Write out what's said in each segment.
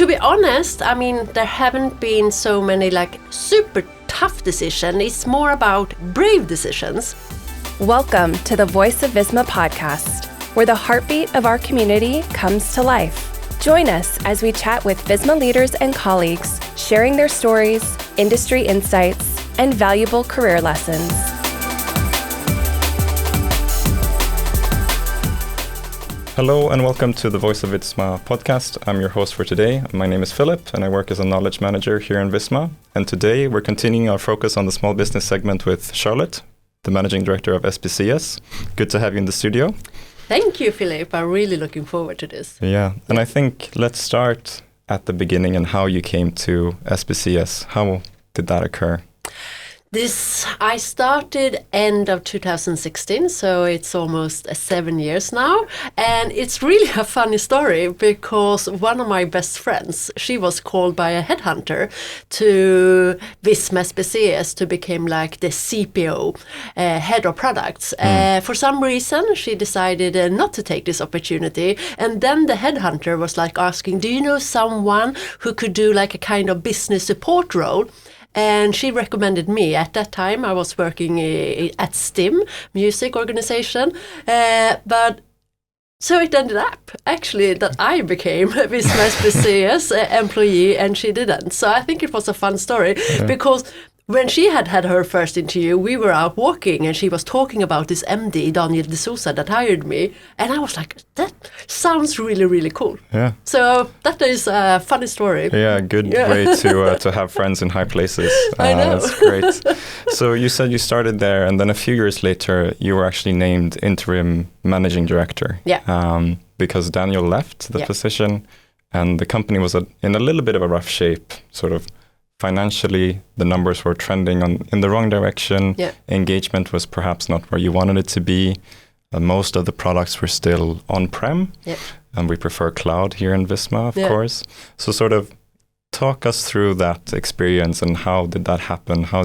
To be honest, I mean, there haven't been so many like super tough decisions. It's more about brave decisions. Welcome to the Voice of Visma podcast, where the heartbeat of our community comes to life. Join us as we chat with Visma leaders and colleagues, sharing their stories, industry insights, and valuable career lessons. Hello and welcome to the Voice of Visma podcast. I'm your host for today. My name is Filip and I work as a knowledge manager here in Visma. And today we're continuing our focus on the small business segment with Charlotte, the managing director of SPCs. Good to have you in the studio. Thank you, Filip. I'm really looking forward to this. Yeah, and I think let's start at the beginning and how you came to SPCs. How did that occur? I started end of 2016, so it's almost 7 years now. And it's really a funny story because one of my best friends, she was called by a headhunter to Visma Spcs to become like the CPO, head of products. For some reason, she decided not to take this opportunity. And then the headhunter was like asking, do you know someone who could do like a kind of business support role? And she recommended me. At that time, I was working at STIM, music organization. But so it ended up, actually, that I became a Visma Spcs employee and she didn't. So I think it was a fun story because when she had her first interview, we were out walking and she was talking about this MD, Daniel De Souza, that hired me. And I was like, that sounds really, really cool. Yeah. So that is a funny story. Yeah, good way to have friends in high places. I know. That's great. So you said you started there and then a few years later, you were actually named interim managing director. Yeah. Because Daniel left the position and the company was in a little bit of a rough shape, sort of. Financially, the numbers were trending in the wrong direction. Yeah. Engagement was perhaps not where you wanted it to be. Most of the products were still on-prem. Yeah. And we prefer cloud here in Visma, of course. So sort of talk us through that experience and how did that happen? How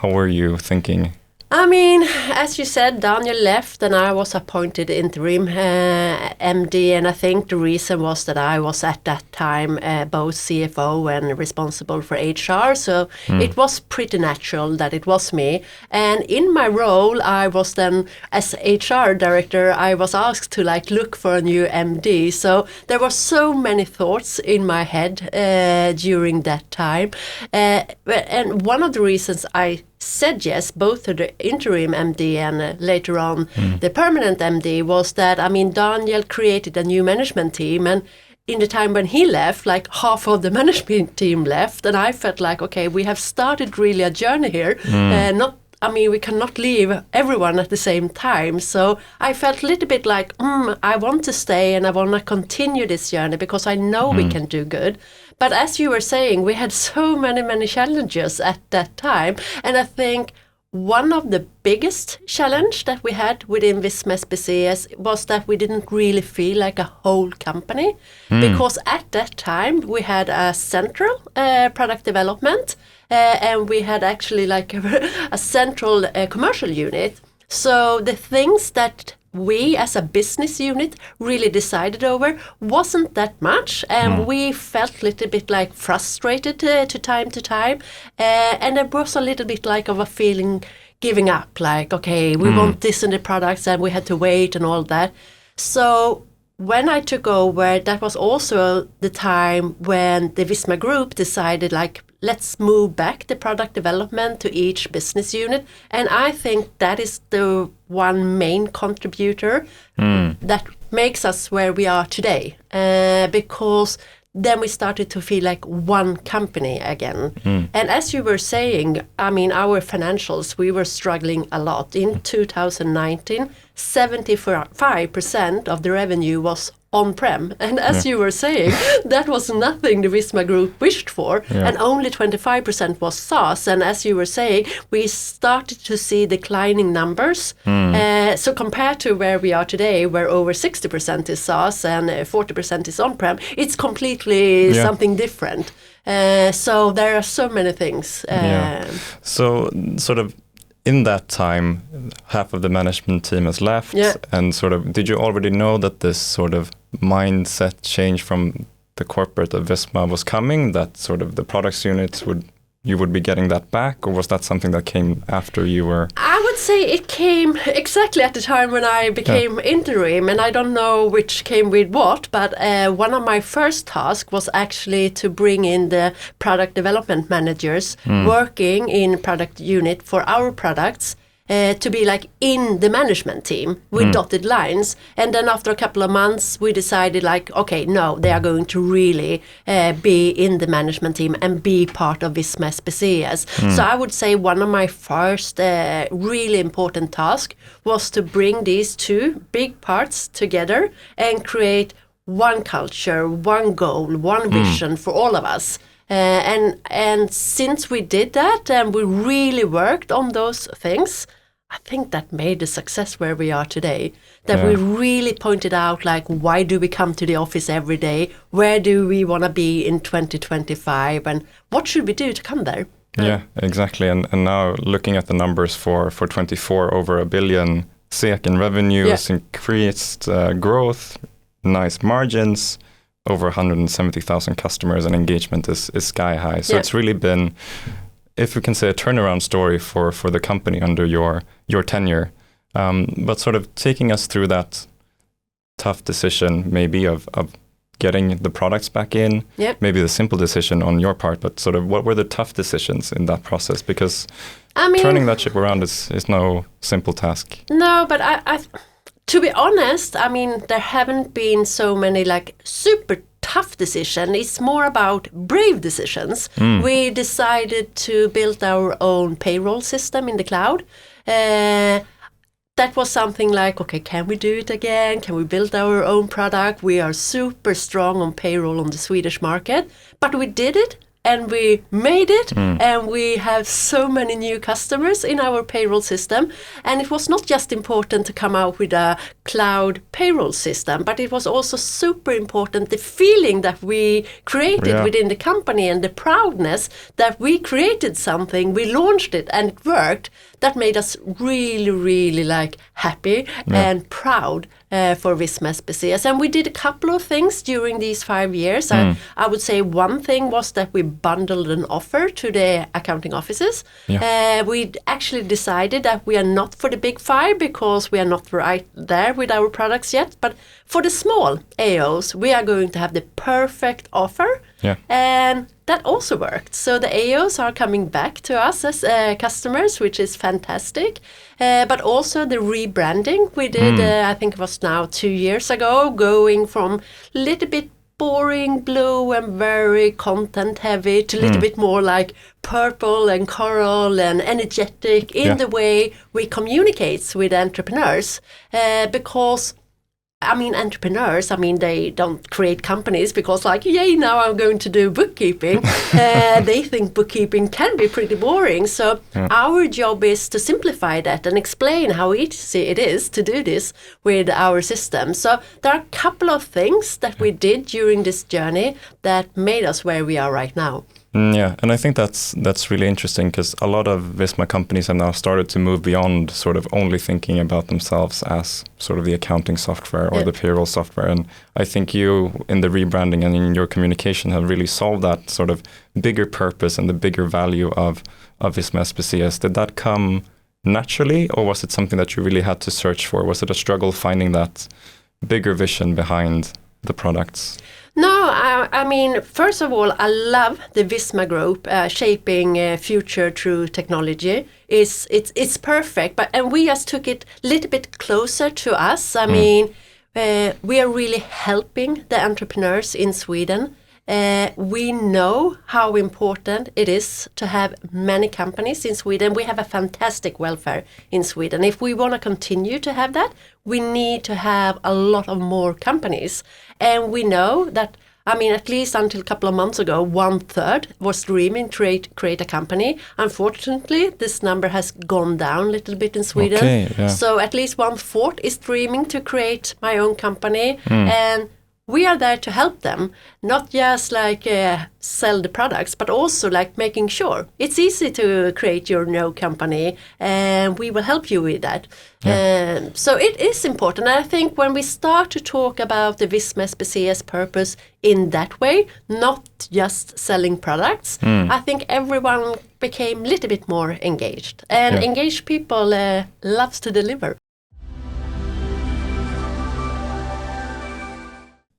were you thinking? I mean, as you said, Daniel left and I was appointed interim MD, and I think the reason was that I was at that time both CFO and responsible for HR, so it was pretty natural that it was me. And in my role, I was then, as HR director, I was asked to like look for a new MD, so there were so many thoughts in my head during that time. And one of the reasons I said yes, both to the interim MD and later on the permanent MD, was that, I mean, Daniel created a new management team, and in the time when he left, like half of the management team left, and I felt like, okay, we have started really a journey here, we cannot leave everyone at the same time. So I felt a little bit like, I want to stay and I want to continue this journey because I know we can do good. But as you were saying, we had so many challenges at that time. And I think one of the biggest challenge that we had within Visma Spcs was that we didn't really feel like a whole company. Because at that time, we had a central product development and we had actually like a central commercial unit. So the things that we as a business unit really decided over wasn't that much, and we felt a little bit like frustrated to time, and there was a little bit like of a feeling giving up, like, okay, we want this in the products and we had to wait and all that. So when I took over, that was also the time when the Visma group decided, like, let's move back the product development to each business unit. And I think that is the one main contributor that makes us where we are today. Because then we started to feel like one company again. And as you were saying, I mean, our financials, we were struggling a lot. In 2019, 75% of the revenue was on-prem. And as you were saying, that was nothing the Visma Group wished for. And only 25% was SaaS. And as you were saying, we started to see declining numbers. So compared to where we are today, where over 60% is SaaS and 40% is on-prem, it's completely something different. So there are so many things. So sort of in that time, half of the management team has left, and sort of, did you already know that this sort of mindset change from the corporate of Visma was coming, that sort of the products units you would be getting that back, or was that something that came after you were? I would say it came exactly at the time when I became interim, and I don't know which came with what, but one of my first tasks was actually to bring in the product development managers working in product unit for our products to be like in the management team with dotted lines. And then after a couple of months, we decided like, okay, no, they are going to really be in the management team and be part of Visma Spcs. So I would say one of my first really important tasks was to bring these two big parts together and create one culture, one goal, one vision for all of us. And since we did that and we really worked on those things, I think that made the success where we are today. That we really pointed out, like, why do we come to the office every day? Where do we want to be in 2025? And what should we do to come there? Yeah, exactly. And now looking at the numbers for 24, over 1 billion SEK in revenues, increased growth, nice margins, over 170,000 customers, and engagement is sky high. So it's really been, if we can say, a turnaround story for the company under your tenure. But sort of taking us through that tough decision maybe of getting the products back in, maybe the simple decision on your part, but sort of what were the tough decisions in that process? Because turning that ship around is no simple task. No, but I to be honest, I mean, there haven't been so many like super tough decisions. It's more about brave decisions. We decided to build our own payroll system in the cloud. That was something like, okay, can we do it again? Can we build our own product? We are super strong on payroll on the Swedish market, but we did it. And we made it, and we have so many new customers in our payroll system. And it was not just important to come out with a cloud payroll system, but it was also super important, the feeling that we created within the company and the proudness that we created something, we launched it, and it worked. That made us really, really like happy and proud for Visma Spcs. And we did a couple of things during these 5 years. I would say one thing was that we bundled an offer to the accounting offices. We actually decided that we are not for the big five because we are not right there with our products yet. But for the small AOs, we are going to have the perfect offer. And that also worked. So the AOs are coming back to us as customers, which is fantastic. But also the rebranding we did, I think it was now 2 years ago, going from a little bit boring blue and very content heavy to a little bit more like purple and coral and energetic in the way we communicate with entrepreneurs. Because I mean, entrepreneurs, they don't create companies because like, yay, now I'm going to do bookkeeping. They think bookkeeping can be pretty boring. So our job is to simplify that and explain how easy it is to do this with our system. So there are a couple of things that we did during this journey that made us where we are right now. Yeah, and I think that's really interesting because a lot of Visma companies have now started to move beyond sort of only thinking about themselves as sort of the accounting software or the payroll software. And I think you, in the rebranding and in your communication, have really solved that sort of bigger purpose and the bigger value of Visma Spcs. Did that come naturally, or was it something that you really had to search for? Was it a struggle finding that bigger vision behind the products? No, I mean, first of all, I love the Visma Group shaping future through technology. It's perfect, and we just took it a little bit closer to us. I mean, we are really helping the entrepreneurs in Sweden. We know how important it is to have many companies in Sweden. We have a fantastic welfare in Sweden. If we want to continue to have that, we need to have a lot of more companies. And we know that, at least until a couple of months ago, 1/3 was dreaming to create a company. Unfortunately, this number has gone down a little bit in Sweden. Okay, yeah. So at least 1/4 is dreaming to create my own company. And we are there to help them, not just like sell the products, but also like making sure it's easy to create your new company, and we will help you with that. Yeah. So it is important. I think when we start to talk about the Visma Spcs purpose in that way, not just selling products, I think everyone became a little bit more engaged. And engaged people loves to deliver.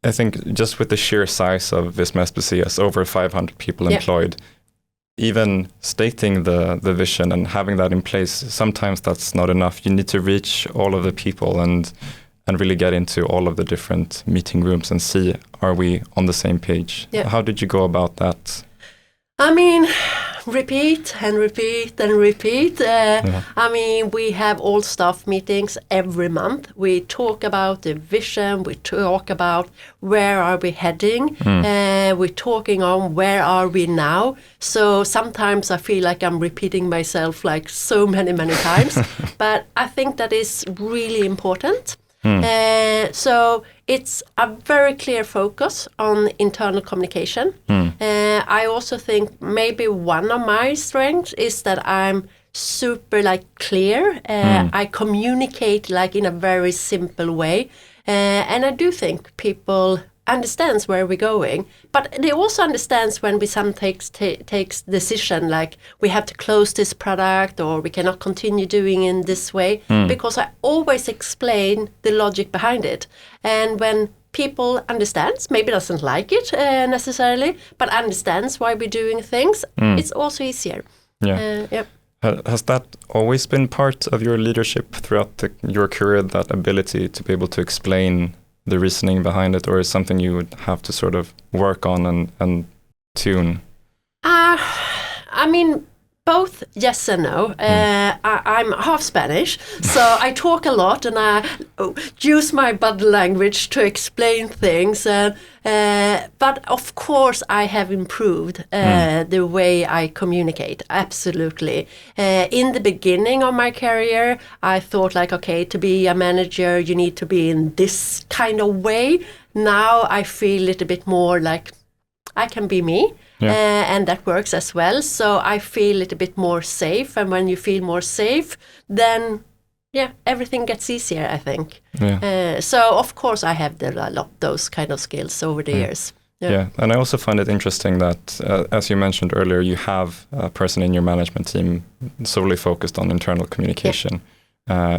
I think just with the sheer size of Visma Spcs, over 500 people employed, even stating the vision and having that in place, sometimes that's not enough. You need to reach all of the people and really get into all of the different meeting rooms and see, are we on the same page? Yeah. How did you go about that? I mean, repeat and repeat and repeat. I mean, we have all staff meetings every month. We talk about the vision. We talk about where are we heading. We're talking on where are we now. So sometimes I feel like I'm repeating myself like so many times. But I think that is really important. So it's a very clear focus on internal communication. I also think maybe one of my strengths is that I'm super like clear. I communicate like in a very simple way. And I do think people understands where we're going, but they also understands when we sometimes takes decision like we have to close this product or we cannot continue doing in this way, because I always explain the logic behind it. And when people understands, maybe doesn't like it necessarily, but understands why we're doing things, it's also easier. Has that always been part of your leadership throughout your career, that ability to be able to explain the reasoning behind it, or is something you would have to sort of work on and tune? I mean, both yes and no. I'm half Spanish, so I talk a lot and I use my body language to explain things. But of course, I have improved the way I communicate. Absolutely. In the beginning of my career, I thought like, okay, to be a manager, you need to be in this kind of way. Now I feel a little bit more like I can be me. And that works as well. So I feel a little bit more safe. And when you feel more safe, then everything gets easier, I think. So of course I have those kind of skills over the years. And I also find it interesting that, as you mentioned earlier, you have a person in your management team solely focused on internal communication.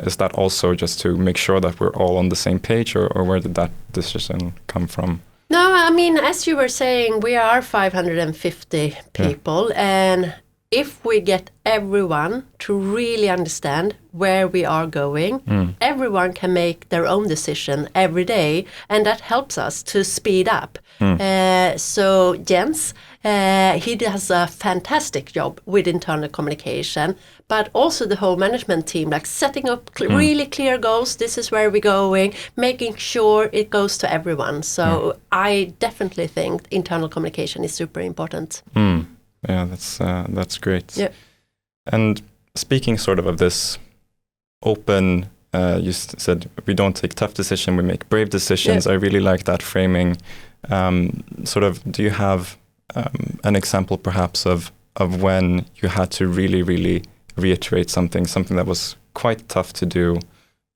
Is that also just to make sure that we're all on the same page, or where did that decision come from? No, I mean, as you were saying, we are 550 people, and if we get everyone to really understand where we are going, everyone can make their own decision every day, and that helps us to speed up. So Jens, he does a fantastic job with internal communication, but also the whole management team, like setting up really clear goals. This is where we're going, making sure it goes to everyone. So I definitely think internal communication is super important. Yeah, that's great. Yeah. And speaking sort of this open, you said we don't take tough decisions, we make brave decisions. I really like that framing. Sort of, do you have an example perhaps of when you had to really reiterate something that was quite tough to do,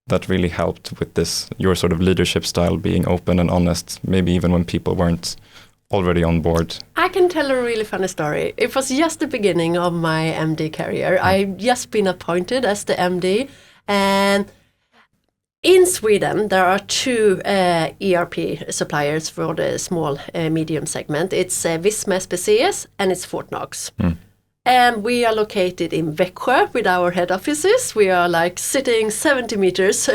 that really helped with this, your sort of leadership style, being open and honest, maybe even when people weren't already on board? I can tell a really funny story. It was just the beginning of my MD career. I've just been appointed as the MD, and in Sweden there are two ERP suppliers for the small medium segment. It's Visma Spcs and it's Fortnox. And we are located in Växjö with our head offices. We are like sitting 70 meters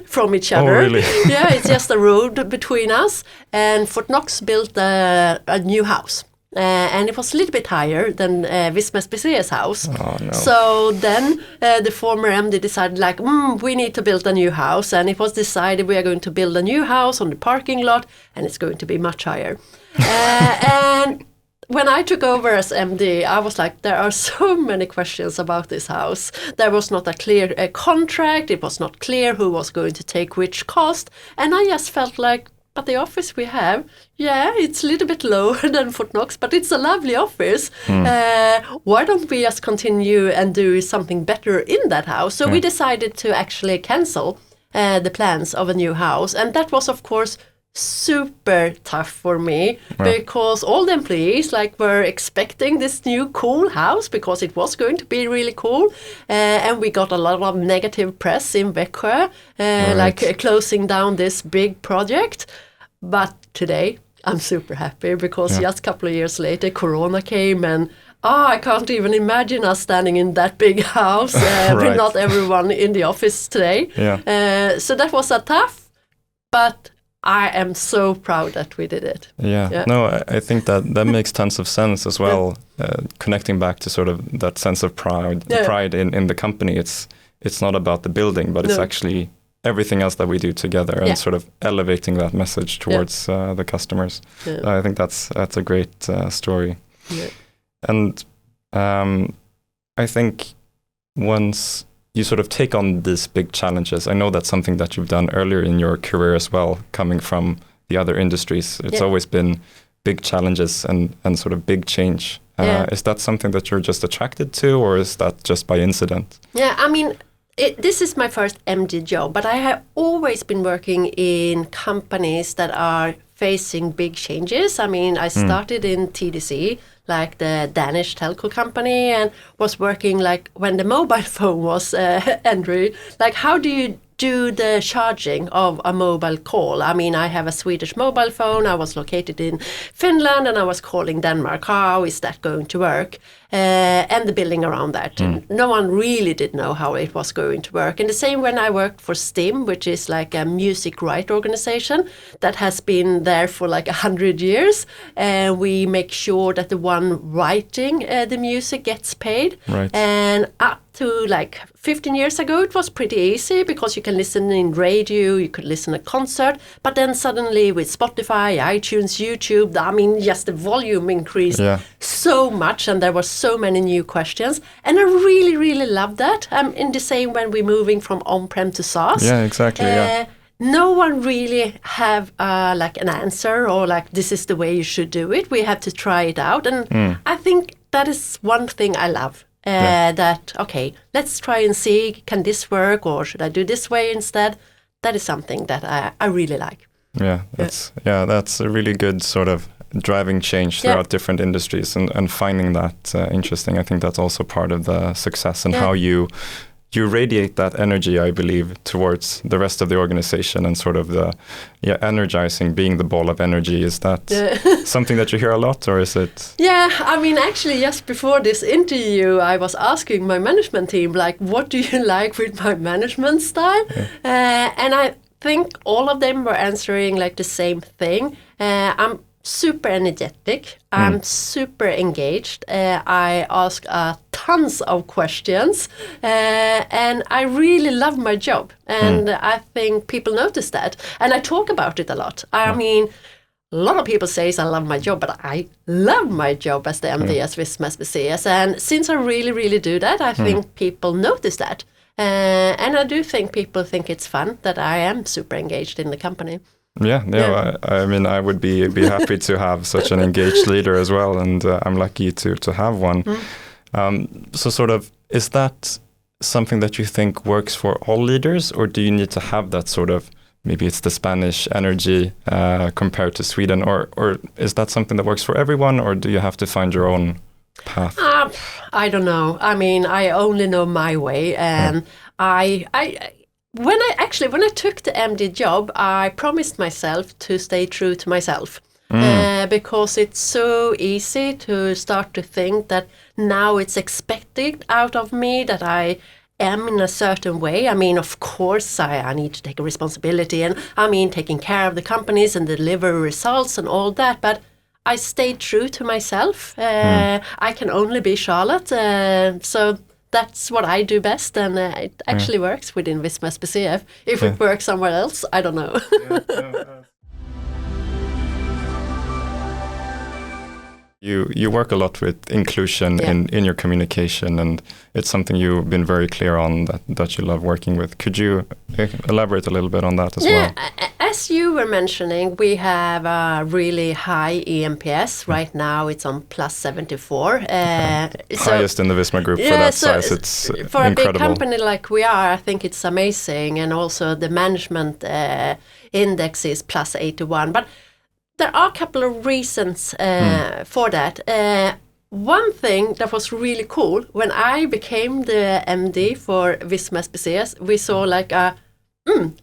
from each other. Oh, really? Yeah, it's just a road between us. And Fortnox built a new house. And it was a little bit higher than Visma Spcs house. Oh, no. So then the former MD decided like, we need to build a new house. And it was decided we are going to build a new house on the parking lot, and it's going to be much higher. And when I took over as MD, I was like, there are so many questions about this house. There was not a clear contract. It was not clear who was going to take which cost. And I just felt like, but the office we have, it's a little bit lower than Fortnox, but it's a lovely office. Why don't we just continue and do something better in that house? So we decided to actually cancel the plans of a new house. And that was, of course, super tough for me because all the employees were expecting this new cool house because it was going to be really cool, and we got a lot of negative press in Växjö, closing down this big project. But today I'm super happy because just a couple of years later Corona came, and I can't even imagine us standing in that big house with not everyone in the office today. So that was a tough, but I am so proud that we did it. No, I think that makes tons of sense as well. Connecting back to sort of that sense of pride in the company. It's not about the building, but it's actually everything else that we do together and sort of elevating that message towards the customers. I think that's a great story. And I think once you sort of take on these big challenges, I know that's something that you've done earlier in your career as well, coming from the other industries. It's always been big challenges and sort of big change. Is that something that you're just attracted to, or is that just by incident? Yeah, I mean, this is my first MD job, but I have always been working in companies that are facing big changes. I mean, I started in TDC, like the Danish telco company, and was working when the mobile phone was entry. How do you do the charging of a mobile call? I mean, I have a Swedish mobile phone. I was located in Finland and I was calling Denmark. How is that going to work? And the building around that. No one really did know how it was going to work. And the same when I worked for STIM, which is like a music right organization that has been there for 100 years. We make sure that the one writing the music gets paid. And up to 15 years ago, it was pretty easy because you can listen in radio, you could listen at concert, but then suddenly with Spotify, iTunes, YouTube, I mean, just the volume increased so much, and there were so many new questions, and I really, really love that. In the same when we're moving from on-prem to SaaS. Yeah, exactly. No one really have an answer or this is the way you should do it. We have to try it out, and I think that is one thing I love. That, okay, let's try and see, can this work or should I do this way instead? That is something that I really like. That's a really good sort of driving change throughout different industries and finding that interesting. I think that's also part of the success and how you radiate that energy, I believe, towards the rest of the organization and sort of the energizing, being the ball of energy. Is that something that you hear a lot, or is it? Yeah, I mean, actually, just before this interview, I was asking my management team, what do you like with my management style? And I think all of them were answering the same thing. I'm super energetic. I'm super engaged. I ask tons of questions, and I really love my job. And I think people notice that, and I talk about it a lot. I mean, a lot of people say I love my job, but I love my job as the MD at Visma Spcs. And since I really, really do that, I think people notice that. And I do think people think it's fun that I am super engaged in the company. I mean, I would be happy to have such an engaged leader as well, and I'm lucky to have one. So sort of, is that something that you think works for all leaders, or do you need to have that sort of, maybe it's the Spanish energy compared to Sweden, or is that something that works for everyone, or do you have to find your own path? I don't know. I mean, I only know my way, and When I took the MD job, I promised myself to stay true to myself. Because it's so easy to start to think that now it's expected out of me that I am in a certain way. I mean, of course, I need to take a responsibility, and I mean, taking care of the companies and deliver results and all that, but I stayed true to myself. I can only be Charlotte, so that's what I do best, and it actually works within Visma Spcs. If it works somewhere else, I don't know. You work a lot with inclusion in your communication, and it's something you've been very clear on that you love working with. Could you elaborate a little bit on that as well? As you were mentioning, we have a really high EMPS. Right now it's on plus 74. Highest in the Visma group for that size. It's for incredible. A big company like we are, I think it's amazing. And also the management index is plus 81. But there are a couple of reasons for that. One thing that was really cool, when I became the MD for Visma Spcs, we saw like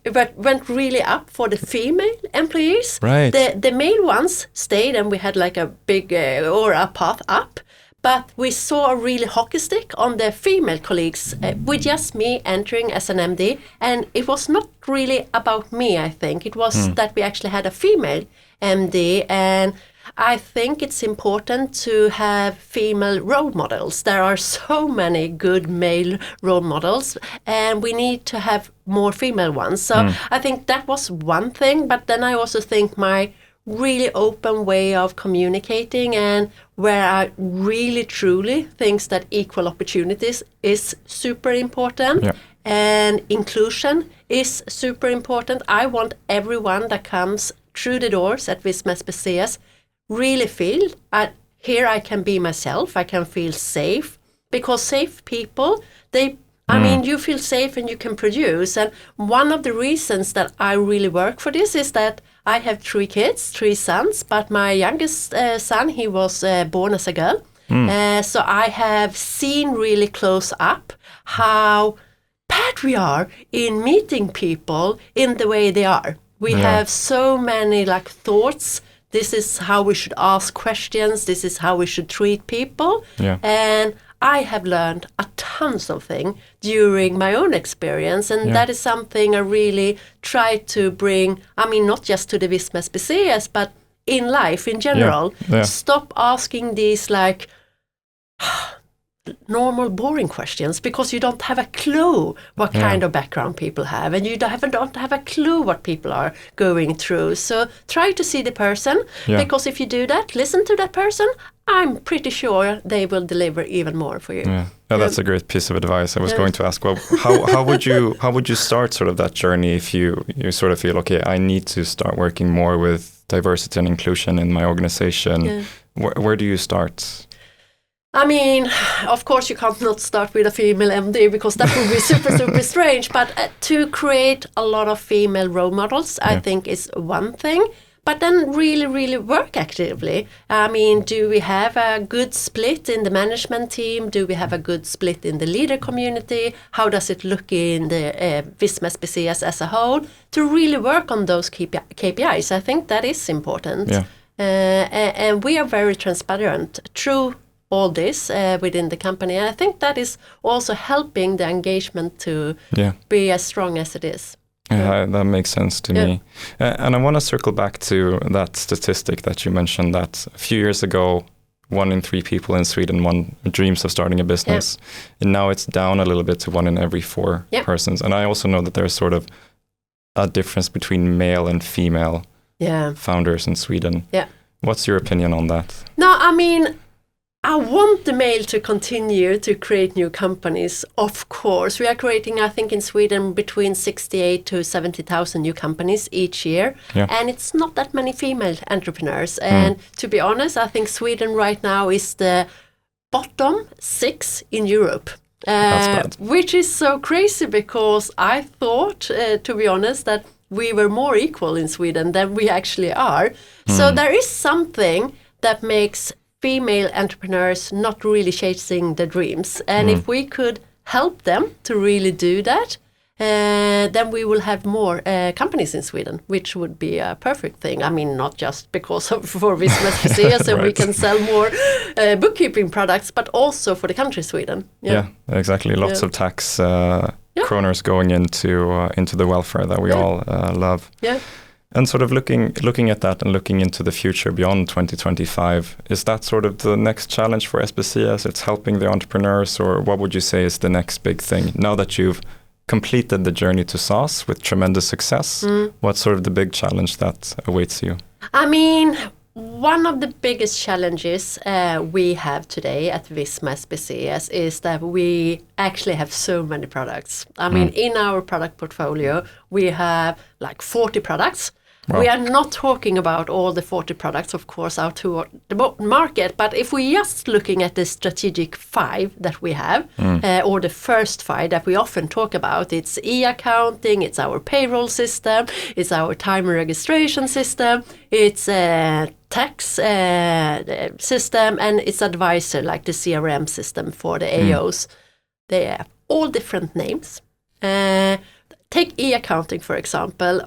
it went really up for the female employees. Right. The male ones stayed, and we had like a big or a path up. But we saw a really hockey stick on the female colleagues with just me entering as an MD. And it was not really about me, I think. It was that we actually had a female MD. And I think it's important to have female role models. There are so many good male role models, and we need to have more female ones. So I think that was one thing. But then I also think my really open way of communicating, and where I really truly think that equal opportunities is super important, and inclusion is super important. I want everyone that comes through the doors at Visma Spcs really feel here I can be myself, I can feel safe, because safe people, I mean, you feel safe and you can produce. And one of the reasons that I really work for this is that I have 3 kids, 3 sons, but my youngest son, he was born as a girl. So I have seen really close up how bad we are in meeting people in the way they are. We have so many like thoughts. This is how we should ask questions. This is how we should treat people. And I have learned a tons of things during my own experience, and that is something I really try to bring, I mean, not just to the Visma Spcs, but in life in general. Stop asking these like normal boring questions, because you don't have a clue what kind of background people have, and you don't have a clue what people are going through. So try to see the person, because if you do that, listen to that person, I'm pretty sure they will deliver even more for you. Yeah, that's a great piece of advice. I was going to ask, well, how would you start sort of that journey if you sort of feel, okay, I need to start working more with diversity and inclusion in my organization? Where do you start? I mean, of course, you can't not start with a female MD, because that would be super strange. But to create a lot of female role models, I think is one thing. But then really work actively. I mean, do we have a good split in the management team? Do we have a good split in the leader community? How does it look in the Visma Spcs as a whole? To really work on those KPIs, I think that is important. And we are very transparent through all this within the company. And I think that is also helping the engagement to be as strong as it is. Yeah, that makes sense to me. And I want to circle back to that statistic that you mentioned, that a few years ago, 1 in 3 people in Sweden dreams of starting a business. And now it's down a little bit to 1 in every 4 persons. And I also know that there's sort of a difference between male and female founders in Sweden. What's your opinion on that? No, I mean, I want the male to continue to create new companies, of course. We are creating, I think, in Sweden between 68 to 70,000 new companies each year. And it's not that many female entrepreneurs. And to be honest, I think Sweden right now is the bottom 6 in Europe. That's bad. Which is so crazy, because I thought, to be honest, that we were more equal in Sweden than we actually are. So there is something that makes female entrepreneurs not really chasing their dreams. And if we could help them to really do that, then we will have more companies in Sweden, which would be a perfect thing. I mean, not just because for Visma Spcs and we can sell more bookkeeping products, but also for the country Sweden. Yeah, exactly. Lots of tax kroners going into the welfare that we all love. And sort of looking at that and looking into the future beyond 2025, is that sort of the next challenge for SPCS? It's helping the entrepreneurs, or what would you say is the next big thing? Now that you've completed the journey to SaaS with tremendous success, what's sort of the big challenge that awaits you? I mean, One of the biggest challenges we have today at Visma Spcs is that we actually have so many products. I mean, in our product portfolio, we have like 40 products. Wow. We are not talking about all the 40 products, of course, out to the market. But if we're just looking at the strategic 5 that we have, or the first 5 that we often talk about, it's e-accounting, it's our payroll system, it's our time and registration system, it's tax system, and it's advisor, like the CRM system for the AOs. They have all different names. Take e-accounting, for example.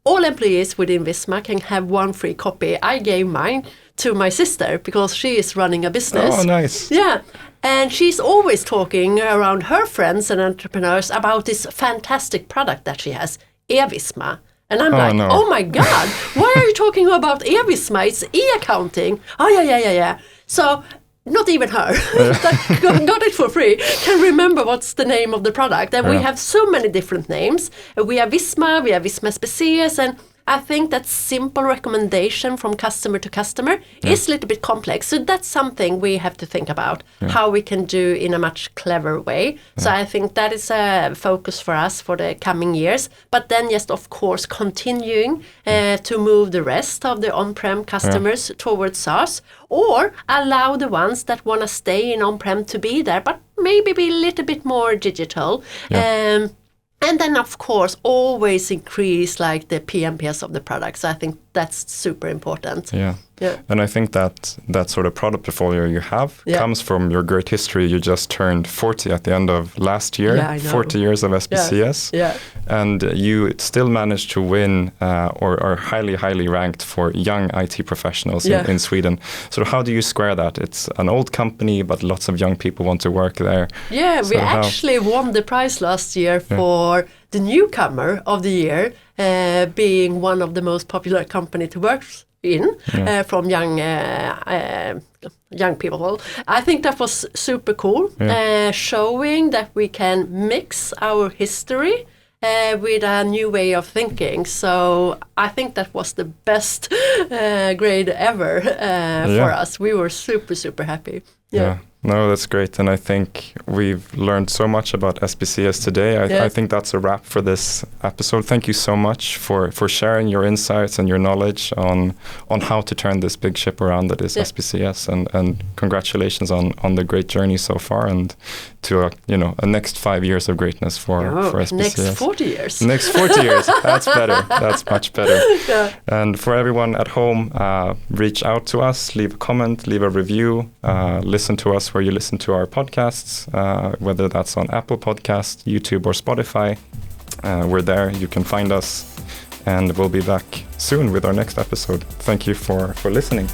All employees within Visma can have one free copy. I gave mine to my sister because she is running a business. Oh, nice. Yeah. And she's always talking around her friends and entrepreneurs about this fantastic product that she has, e-Visma. And I'm oh my God, why are you talking about e-Visma? It's e-accounting. Oh, yeah. So not even her that got it for free can remember what's the name of the product. And we have so many different names. We have Visma, we have Visma Spcs, and I think that simple recommendation from customer to customer is a little bit complex. So that's something we have to think about, how we can do in a much clever way. So I think that is a focus for us for the coming years. But then just, of course, continuing to move the rest of the on-prem customers towards SaaS, or allow the ones that want to stay in on-prem to be there, but maybe be a little bit more digital. And then, of course, always increase like the PMPs of the products. I think that's super important. Yeah. And I think that sort of product portfolio you have comes from your great history. You just turned 40 at the end of last year, 40 years of SPCS. Yeah. And you still managed to win or are highly ranked for young IT professionals in Sweden. So how do you square that? It's an old company, but lots of young people want to work there. Yeah, so we actually won the prize last year for the newcomer of the year, being one of the most popular company to work in from young people. I think that was super cool, showing that we can mix our history with a new way of thinking. So I think that was the best grade ever for us. We were super happy. Yeah. No, that's great. And I think we've learned so much about SPCS today. I think that's a wrap for this episode. Thank you so much for sharing your insights and your knowledge on how to turn this big ship around that is SPCS. And congratulations on the great journey so far, and to a next 5 years of greatness for SPCS. Next 40 years. Next 40 years. That's better. That's much better. And for everyone at home, reach out to us, leave a comment, leave a review, listen to us where you listen to our podcasts, whether that's on Apple Podcasts, YouTube, or Spotify. We're there. You can find us, and we'll be back soon with our next episode. Thank you for listening.